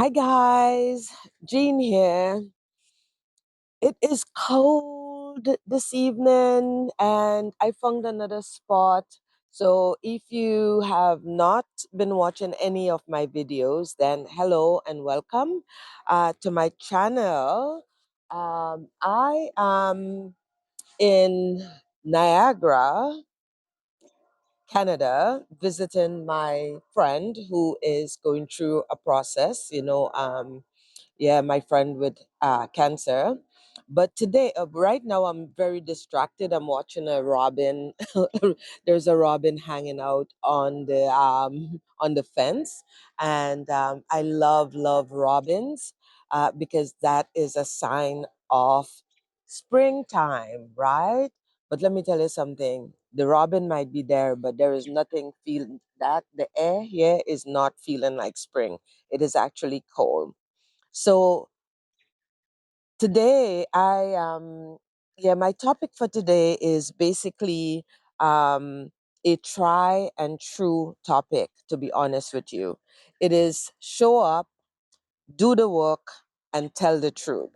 Hi guys, Jean here. It is cold this evening and I found another spot. So if you have not been watching any of my videos, then hello and welcome to my channel. I am in Niagara, Canada, visiting my friend who is going through a process, yeah, my friend with cancer. But today, right now, I'm very distracted. I'm watching a robin. There's a robin hanging out on the fence, and I love robins because that is a sign of springtime, right? But let me tell you something. The robin might be there, but there is nothing feeling that the air here is not feeling like spring. It is actually cold. So today my topic for today is basically a try and true topic, to be honest with you. It is show up, do the work, and tell the truth.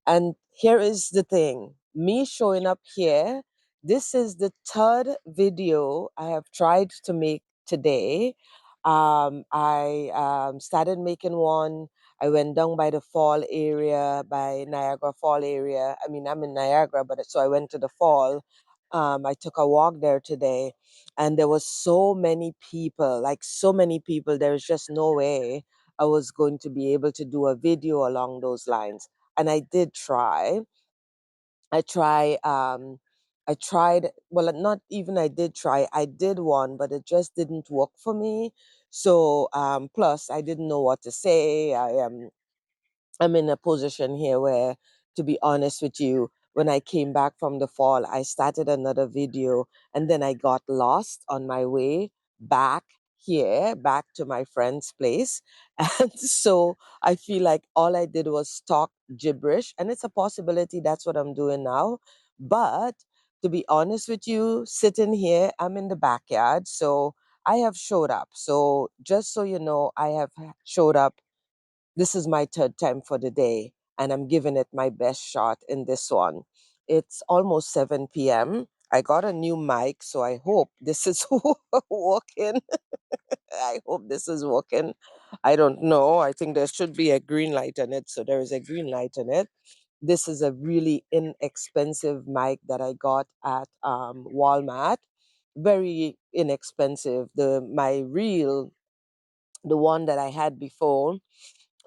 And here is the thing, me showing up here, this is the third video I have tried to make today. I started making one. I went down by the fall area, by Niagara Fall area. I mean, I'm in Niagara, but so I went to the fall. I took a walk there today, and there was so many people, like so many people. There's just no way I was going to be able to do a video along those lines, and I did try. I try I tried, well, not even I did try. I did one, but it just didn't work for me. So plus I didn't know what to say. I'm in a position here where, to be honest with you, when I came back from the fall, I started another video and then I got lost on my way back here, back to my friend's place. And so I feel like all I did was talk gibberish. And it's a possibility that's what I'm doing now. But to be honest with you, sitting here, I'm in the backyard. So I have showed up. So just so you know, I have showed up. This is my third time for the day, and I'm giving it my best shot in this one. It's almost 7 p.m. I got a new mic, so I hope this is working. I hope this is working. I don't know. I think there should be a green light on it, so there is a green light on it. This is a really inexpensive mic that I got at Walmart. Very inexpensive. The one that I had before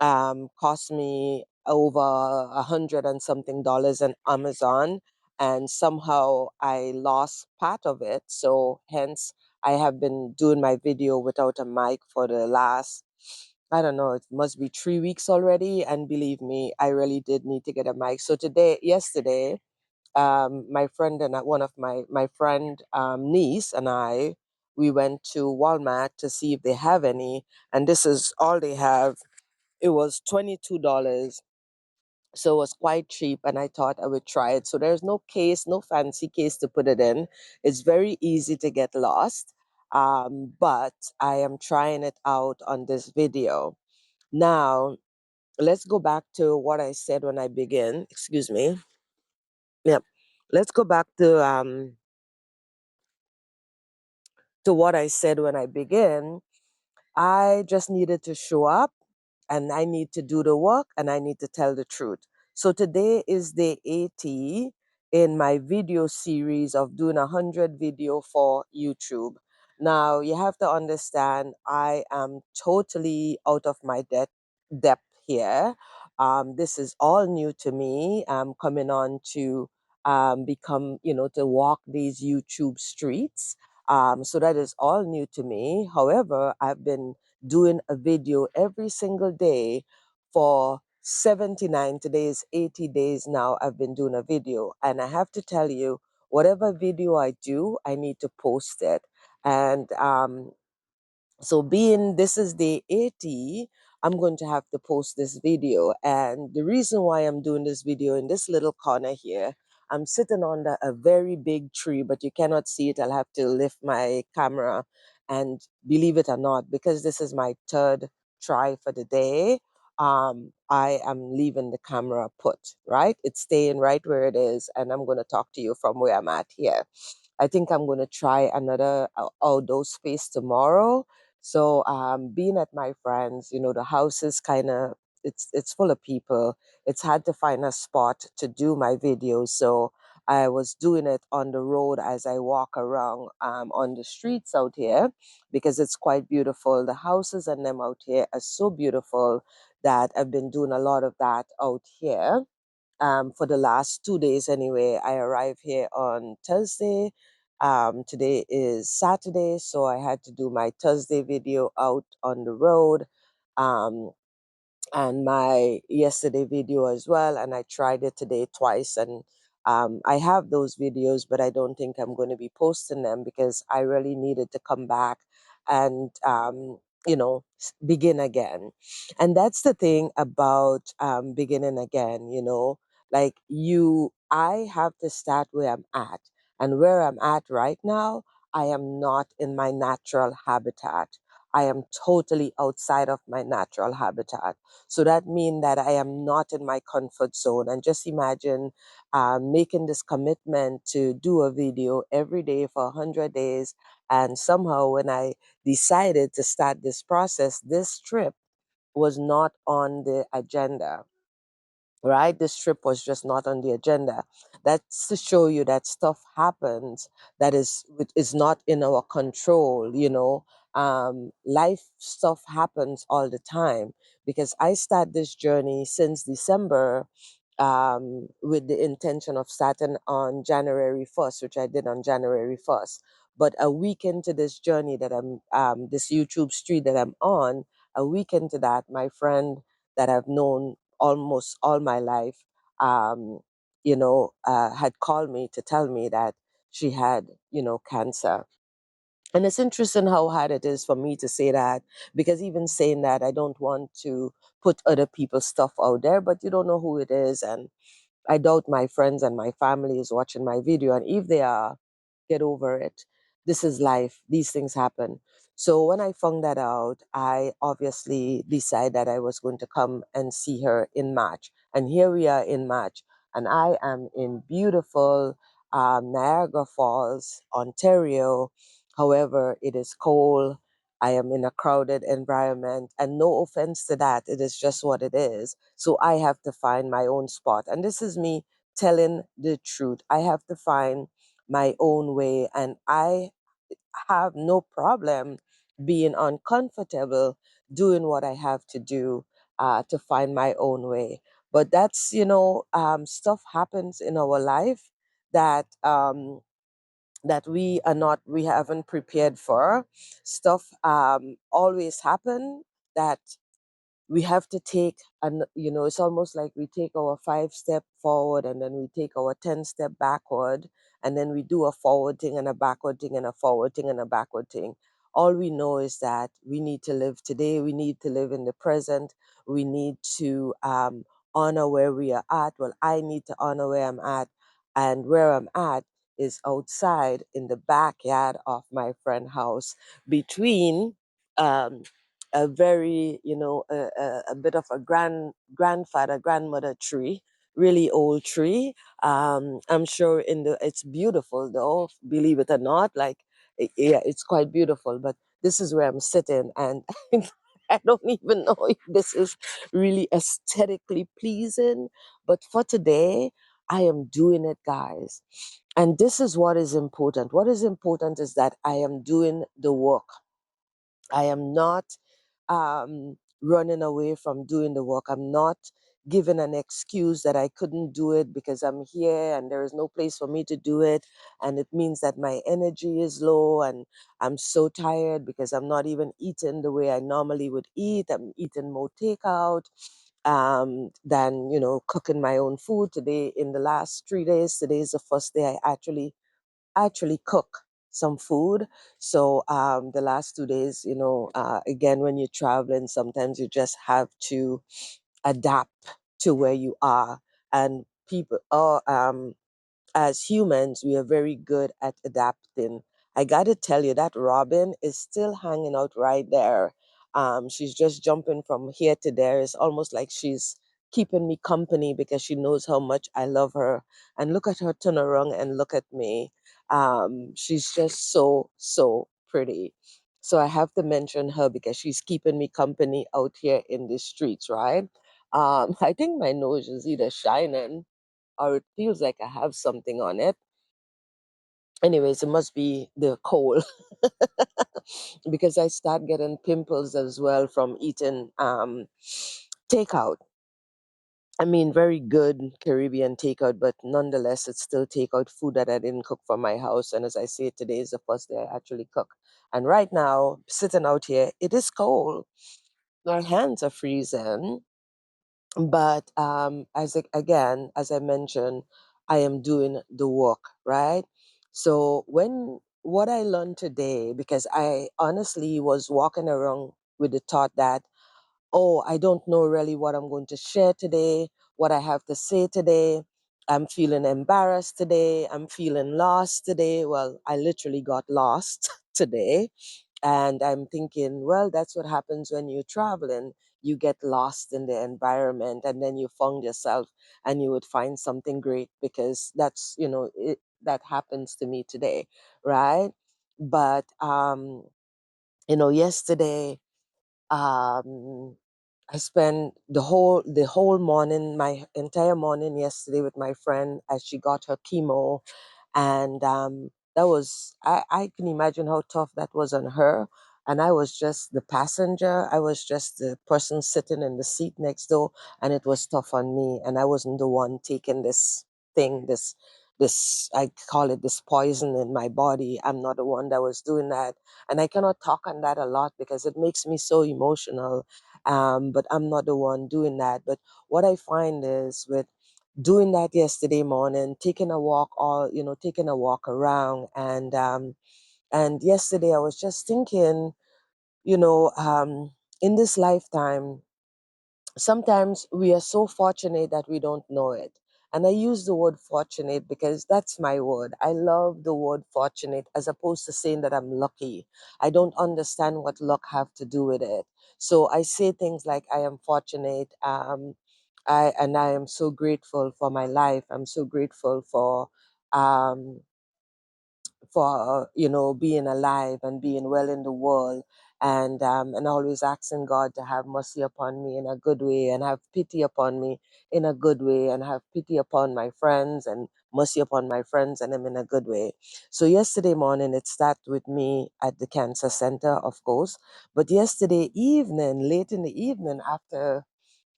cost me over 100 and something dollars on Amazon, and somehow I lost part of it. So hence, I have been doing my video without a mic for the last, I don't know, it must be 3 weeks already. And believe me, I really did need to get a mic. So yesterday, my friend and one of my friend niece and I, we went to Walmart to see if they have any, and this is all they have. It was $22, so it was quite cheap, and I thought I would try it. So there's no case, no fancy case to put it in. It's very easy to get lost, but I am trying it out on this video. Now, let's go back to what I said when I began. Excuse me. Yep. Let's go back to what I said when I began. I just needed to show up, and I need to do the work, and I need to tell the truth. So today is day 80 in my video series of doing 100 video for YouTube. Now you have to understand I am totally out of my depth here. This is all new to me. I'm coming on to become, to walk these YouTube streets. So that is all new to me. However, I've been doing a video every single day for 79, today is 80 days now. I've been doing a video, and I have to tell you, whatever video I do, I need to post it. And so being this is day 80, I'm going to have to post this video. And the reason why I'm doing this video in this little corner here, I'm sitting under a very big tree, but you cannot see it. I'll have to lift my camera. And believe it or not, because this is my third try for the day, I am leaving the camera put, right? It's staying right where it is, and I'm going to talk to you from where I'm at here. I think I'm going to try another outdoor space tomorrow. So, being at my friends, the house is kind of it's full of people. It's hard to find a spot to do my videos, so I was doing it on the road as I walk around on the streets out here because it's quite beautiful. The houses and them out here are so beautiful that I've been doing a lot of that out here for the last 2 days anyway. I arrived here on Thursday. Today is Saturday, so I had to do my Thursday video out on the road. Um, and my yesterday video as well, and I tried it today twice, and I have those videos, but I don't think I'm going to be posting them because I really needed to come back and begin again. And that's the thing about beginning again, like I have to start where I'm at, and where I'm at right now, I am not in my natural habitat. I am totally outside of my natural habitat. So that means that I am not in my comfort zone. And just imagine making this commitment to do a video every day for 100 days. And somehow, when I decided to start this process, this trip was not on the agenda, right? This trip was just not on the agenda. That's to show you that stuff happens that is not in our control. Life stuff happens all the time because I start this journey since December with the intention of starting on January 1st, which I did on January 1st. But a week into this journey that this YouTube street that I'm on, a week into that, my friend that I've known almost all my life, had called me to tell me that she had, cancer. And it's interesting how hard it is for me to say that because even saying that, I don't want to put other people's stuff out there, but you don't know who it is. And I doubt my friends and my family is watching my video. And if they are, get over it. This is life. These things happen. So when I found that out, I obviously decided that I was going to come and see her in March. And here we are in March. And I am in beautiful Niagara Falls, Ontario. However, it is cold. I am in a crowded environment. And no offense to that, it is just what it is. So I have to find my own spot. And this is me telling the truth. I have to find my own way, and I have no problem being uncomfortable doing what I have to do to find my own way. But that's, stuff happens in our life that we haven't prepared for. Stuff always happen that we have to take, and it's almost like we take our 5 step forward and then we take our 10 step backward, and then we do a forward thing and a backward thing and a forward thing and a backward thing. All we know is that we need to live today, we need to live in the present, we need to honor where we are at. Well, I need to honor where I'm at, and where I'm at is outside in the backyard of my friend house, between um, a very, a bit of a grandfather, grandmother tree, really old tree. I'm sure it's beautiful though, believe it or not. Like, yeah, it's quite beautiful. But this is where I'm sitting, and I don't even know if this is really aesthetically pleasing. But for today, I am doing it, guys. And this is what is important. What is important is that I am doing the work. I am not running away from doing the work. I'm not giving an excuse that I couldn't do it because I'm here and there is no place for me to do it. And it means that my energy is low and I'm so tired because I'm not even eating the way I normally would eat. I'm eating more takeout than, cooking my own food. Today, in the last 3 days, today is the first day I actually cook some food. So the last 2 days, again, when you're traveling, sometimes you just have to adapt to where you are. And people are, as humans, we are very good at adapting. I got to tell you, that robin is still hanging out right there. She's just jumping from here to there. It's almost like she's keeping me company because she knows how much I love her. And look at her turn around and look at me. She's just so, so pretty. So I have to mention her because she's keeping me company out here in the streets, right? I think my nose is either shining or it feels like I have something on it. Anyways, it must be the cold because I start getting pimples as well from eating takeout. I mean, very good Caribbean takeout, but nonetheless, it's still takeout food that I didn't cook from my house. And as I say, today is the first day I actually cook. And right now, sitting out here, it is cold. My hands are freezing. But again, as I mentioned, I am doing the work, right? So when what I learned today, because I honestly was walking around with the thought that, oh, I don't know really what I'm going to share today, what I have to say today. I'm feeling embarrassed today. I'm feeling lost today. Well, I literally got lost today. And I'm thinking, well, that's what happens when you're traveling. You get lost in the environment and then you found yourself and you would find something great because that happens to me today, right? But, yesterday, um, I spent the whole morning, my entire morning yesterday with my friend as she got her chemo, and that was I can imagine how tough that was on her. And I was just the passenger. I was just the person sitting in the seat next door, and it was tough on me. And I wasn't the one taking this thing, this I call it this poison in my body. I'm not the one that was doing that, and I cannot talk on that a lot because it makes me so emotional. But I'm not the one doing that. But what I find is with doing that yesterday morning, taking a walk, taking a walk around, and yesterday I was just thinking, you know, um, in this lifetime, sometimes we are so fortunate that we don't know it. And I use the word fortunate because that's my word. I love the word fortunate as opposed to saying that I'm lucky. I don't understand what luck have to do with it. So I say things like I am fortunate. I am so grateful for my life. I'm so grateful um, for being alive and being well in the world, and always asking God to have mercy upon me in a good way and have pity upon me in a good way and have pity upon my friends and mercy upon my friends and them in a good way. So yesterday morning it started with me at the cancer center, of course, but yesterday evening, late in the evening, after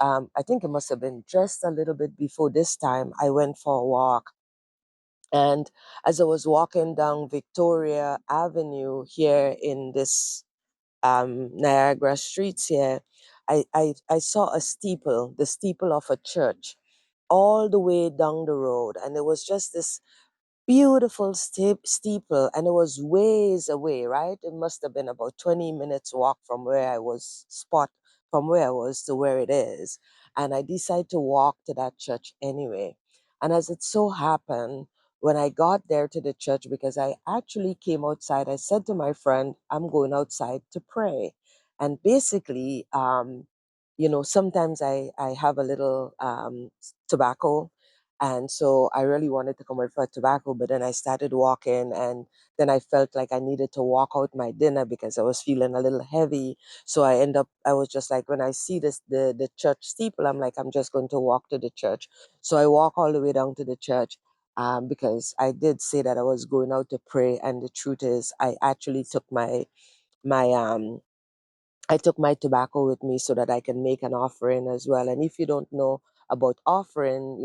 I think it must have been just a little bit before this time, I went for a walk. And as I was walking down Victoria Avenue here in this Niagara streets here, I saw a steeple, the steeple of a church, all the way down the road. And it was just this beautiful steeple, and it was ways away, right? It must have been about 20 minutes walk from where I was to where it is. And I decided to walk to that church anyway. And as it so happened, when I got there to the church, because I actually came outside, I said to my friend, I'm going outside to pray. And basically, sometimes I have a little tobacco, and so I really wanted to come out for tobacco, but then I started walking, and then I felt like I needed to walk out my dinner because I was feeling a little heavy. So I was just like, when I see the church steeple, I'm like, I'm just going to walk to the church. So I walk all the way down to the church, because I did say that I was going out to pray. And the truth is, I actually took my I took my tobacco with me so that I can make an offering as well. And if you don't know about offering,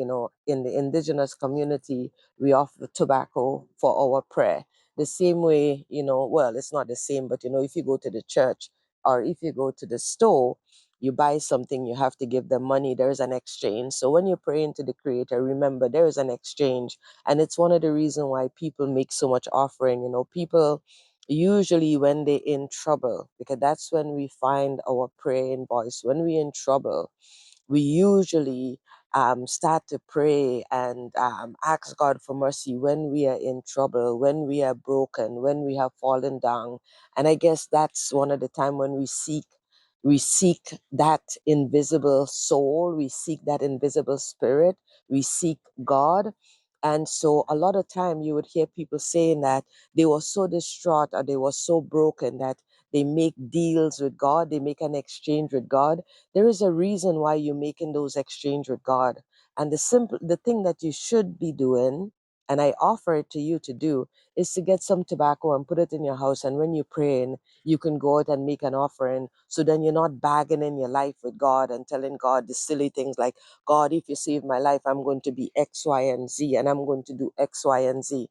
in the indigenous community, we offer tobacco for our prayer. The same way, well, it's not the same, but if you go to the church or if you go to the store, you buy something, you have to give them money. There's an exchange. So when you're praying to the Creator, remember there is an exchange. And it's one of the reasons why people make so much offering. People usually when they're in trouble, because that's when we find our praying voice. When we're in trouble, we usually start to pray and ask God for mercy when we are in trouble, when we are broken, when we have fallen down. And I guess that's one of the time when we seek. We seek that invisible soul, we seek that invisible spirit, we seek God. And so a lot of time you would hear people saying that they were so distraught or they were so broken that they make deals with God, they make an exchange with God. There is a reason why you're making those exchange with God. And the thing that you should be doing, and I offer it to you to do, is to get some tobacco and put it in your house. And when you're praying, you can go out and make an offering. So then you're not bagging in your life with God and telling God the silly things like, God, if you save my life, I'm going to be X, Y, and Z, and I'm going to do X, Y, and Z.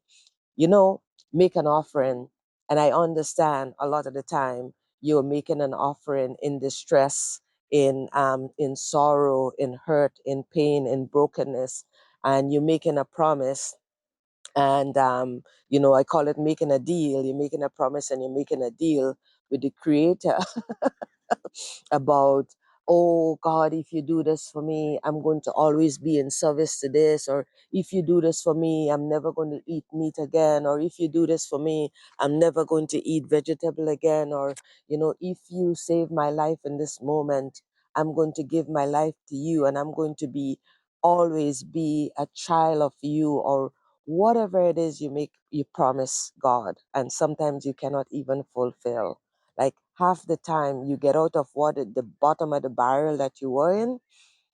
You know, make an offering. And I understand a lot of the time you're making an offering in distress, in sorrow, in hurt, in pain, in brokenness, and you're making a promise. And I call it making a deal. You're making a promise and you're making a deal with the creator about, oh God, if you do this for me, I'm going to always be in service to this. Or if you do this for me, I'm never going to eat meat again. Or if you do this for me, I'm never going to eat vegetable again. Or, if you save my life in this moment, I'm going to give my life to you and I'm going to be always be a child of you. Or whatever it is you promise God, and sometimes you cannot even fulfill. Like half the time you get out of the bottom of the barrel that you were in,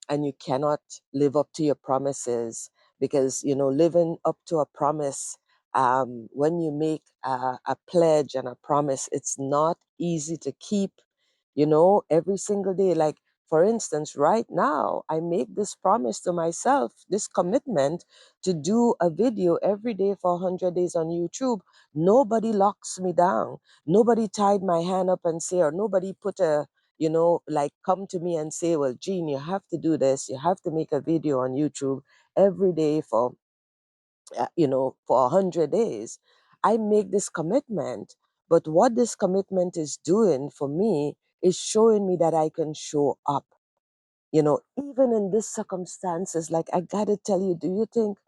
and you cannot live up to your promises, because living up to a promise, when you make a pledge and a promise, it's not easy to keep, every single day. Like, for instance, right now, I make this promise to myself, this commitment to do a video every day for 100 days on YouTube. Nobody locks me down. Nobody tied my hand up and say, or nobody put like come to me and say, well, Jean, you have to do this. You have to make a video on YouTube every day for 100 days. I make this commitment. But what this commitment is doing for me is showing me that I can show up, even in these circumstances. Like, I gotta tell you, do you think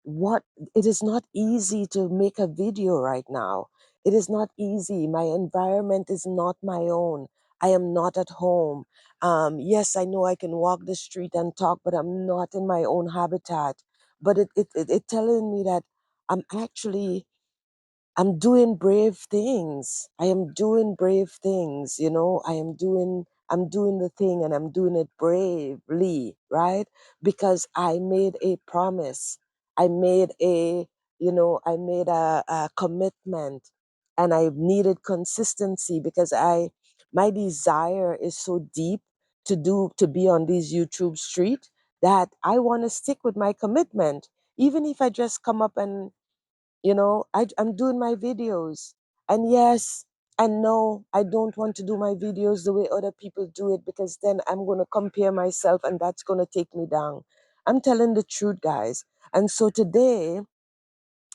what it is not easy to make a video right now? It is not easy. My environment is not my own. I am not at home. Yes, I know I can walk the street and talk, but I'm not in my own habitat. But it telling me that I'm actually I'm doing brave things. I am doing brave things, I'm doing the thing and I'm doing it bravely, right? Because I made a promise. I made I made a commitment, and I needed consistency because my desire is so deep to be on this YouTube street that I want to stick with my commitment. Even if I just come up and I'm doing my videos. And yes, and no, I don't want to do my videos the way other people do it, because then I'm going to compare myself and that's going to take me down. I'm telling the truth, guys. And so today,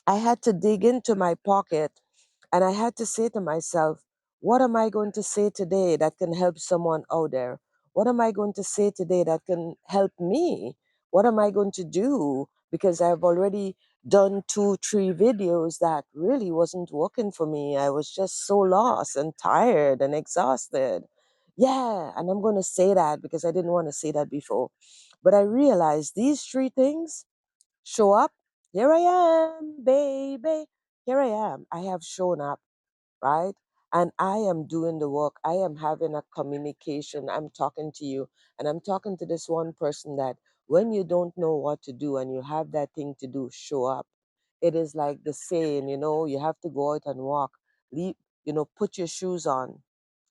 I had to dig into my pocket and I had to say to myself, what am I going to say today that can help someone out there? What am I going to say today that can help me? What am I going to do? Because I've already done 2, 3 videos that really wasn't working for me. I was just so lost and tired and exhausted. Yeah, and I'm going to say that because I didn't want to say that before. But I realized these 3 things: show up. Here I am, baby. Here I am. I have shown up, right? And I am doing the work. I am having a communication. I'm talking to you, and I'm talking to this one person that when you don't know what to do and you have that thing to do, show up. It is like the saying, you have to go out and walk. Leave, put your shoes on.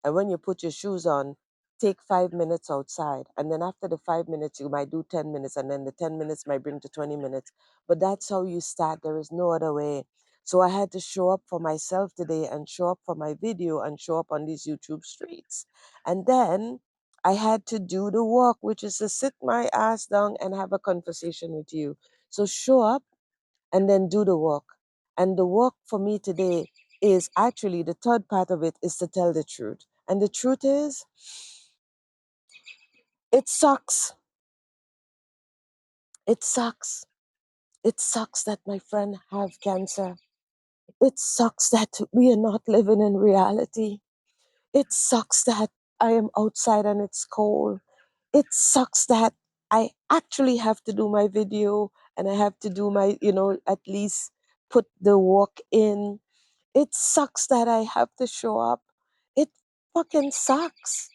And when you put your shoes on, take 5 minutes outside. And then after the 5 minutes, you might do 10 minutes. And then the 10 minutes might bring to 20 minutes. But that's how you start. There is no other way. So I had to show up for myself today and show up for my video and show up on these YouTube streets. And then I had to do the work, which is to sit my ass down and have a conversation with you. So show up and then do the work. And the work for me today is actually the third part of it is to tell the truth. And the truth is, it sucks. It sucks. It sucks that my friend have cancer. It sucks that we are not living in reality. It sucks that I am outside and it's cold. It sucks that I actually have to do my video and I have to do my, at least put the work in. It sucks that I have to show up. It fucking sucks.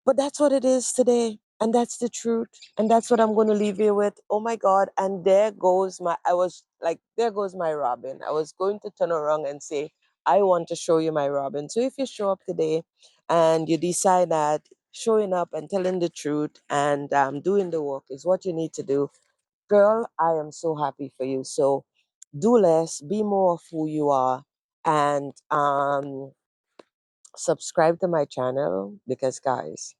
But that's what it is today. And that's the truth. And that's what I'm going to leave you with. Oh my God. And there goes I was like, there goes my Robin. I was going to turn around and say, I want to show you my Robin. So if you show up today and you decide that showing up and telling the truth and doing the work is what you need to do, girl, I am so happy for you. So do less, be more of who you are, and subscribe to my channel because, guys,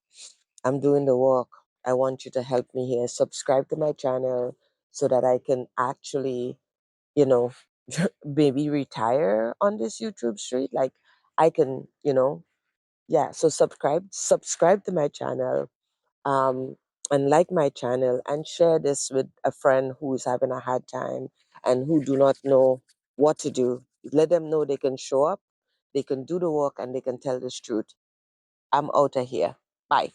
I'm doing the work. I want you to help me here. Subscribe to my channel so that I can actually, you know, maybe retire on this YouTube street. Like I can, yeah. So subscribe to my channel, um, and like my channel and share this with a friend who's having a hard time and who do not know what to do. Let them know they can show up, they can do the work, and they can tell the truth. I'm out of here. Bye.